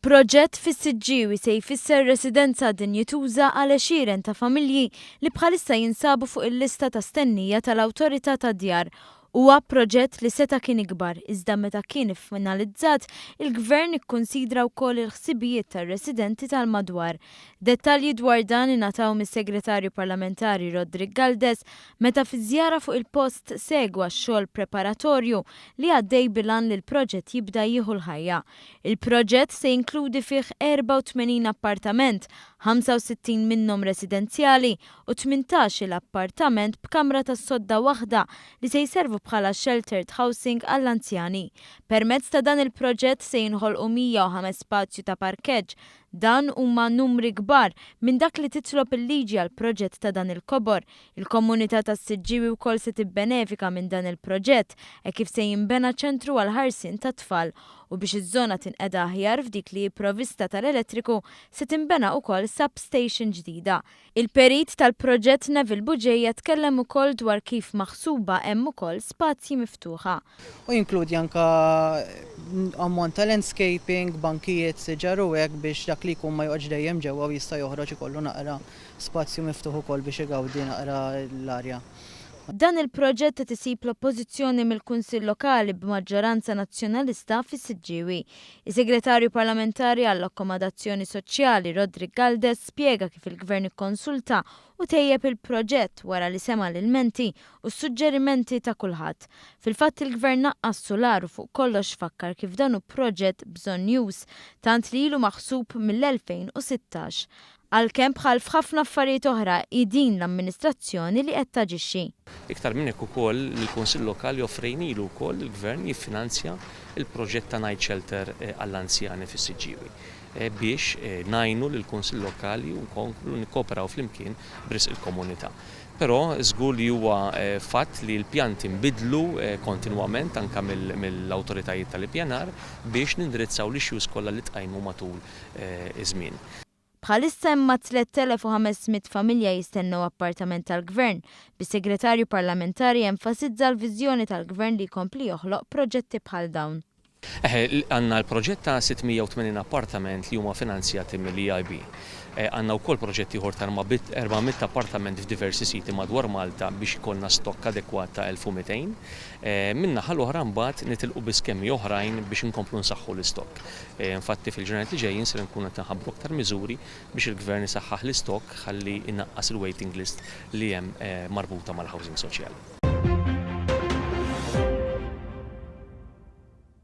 Proġett fis-Siġġiewi se jfisser residenza dinjituża għal għexieren ta' familji li bħalissa jinsabu fuq il-lista ta' stennija tal-Awtorità tad-Djar. Huwa proġett li seta' kien ikbar, iżda meta kien iffinalizzat, il-Gvern ikkunsidra wkoll il-ħsibijiet tar-residenti tal-madwar. Dettalji dwar dan ingħataw mis-Segretarju Parlamentari Rodri Galdes meta fi żjara fuq il-post segwa x-xogħol preparatorju li għaddej bilan li l-proġett jibda jieħu l-ħajja. Il-proġett se jinkludi fih 84 appartament, 65 minnhom residenzjali u 18 l-appartament b'kamra tas-sodda waħda li se jservu bħala sheltered housing għall-anzjani. Permezz ta' dan il-proġett se jinħolqu 105 spazju ta' parkeġġ. Dan huma numri kbar minn dak li titlob il-liġi għal proġett ta' dan il-kobor. Il-komunità tas-Siġġiewi wkoll se tibbenefika minn dan il-proġett kif se jinbena ċentru għal ħarsien tat-tfal u biex iż-żona tinqeda aħjar f'dik li provvista tal-elettriku se tinbena wkoll substation ġdida. Il-perit tal-proġett Neville Buġejja tkellem ukoll dwar kif maħsuba hemm ukoll spazji miftuħa. U jinkludi anka ammont ta' landscaping, bankijiet, siġar u hekk biex dak li jkun ma joqgħodx dejjem ġewwa u jista' joħroġ ikollu naqra spazju miftuħ ukoll biex igawdi naqra l-arja. Dan il-proġett qed isib l-oppożizzjoni mill-Kunsill Lokali b'maġġoranza nazzjonalista fis-Siġġiewi. Is-Segretarju Parlamentari għall-Akkomodazzjoni Soċjali Rodri Galdes spjega kif il-Gvern ikkonsulta u tejjeb il-proġett wara li sema l-ilmenti u s-suġġerimenti ta' kulħadd. Fil-fatt il-Gvern naqqas solaru fuq kollox fakkar kif dan hu proġett bżonn już tant li ilu maħsub mill-2016. Għalkemm bħal f'ħafna affarijiet oħra din l-amministrazzjoni li qed taġixxi. Iktar minn hekk ukoll il-Kunsill Lokali offrejnilu wkoll il-Gvern jiffinanzja il-proġett ta' night shelter għall-anzjani fis-Siġġiewi biex ngħinu lill-Kunsill Lokali u nkomplu nikkooperaw flimkien b'risq il-komunità. Però żgur li huwa fatt li l-pjanti nbidlu kontinwament anke mill-awtoritajiet tal-ippjanar biex nindirizzaw l-issues kollha li tqajmu matul iż-żmien. Bħalissa imma 3500 familja jistennew appartament tal-Gvern. Bis-Segretarju Parlamentari enfasizza l-viżjoni tal-Gvern li jkompli joħloq proġetti bħal dawn. Għandna l-proġett ta' 680 appartament li huma finanzjati mill-EIB. Għandna wkoll proġetti ieħor ta' 400 appartament f'diversi siti madwar Malta biex ikollna stokk adekwat ta' 1200. Min-naħa l-oħra mbagħad nitilqu b'iskemmi oħrajn biex inkomplu nsaħħu l-istokk. Infatti fil-ġranet li ġejjin se nkunu qed naħabbru aktar miżuri biex il-Gvern isaħħaħ l-istokk ħalli inaqqas il-waiting list li hemm marbuta mal-housing soċjali.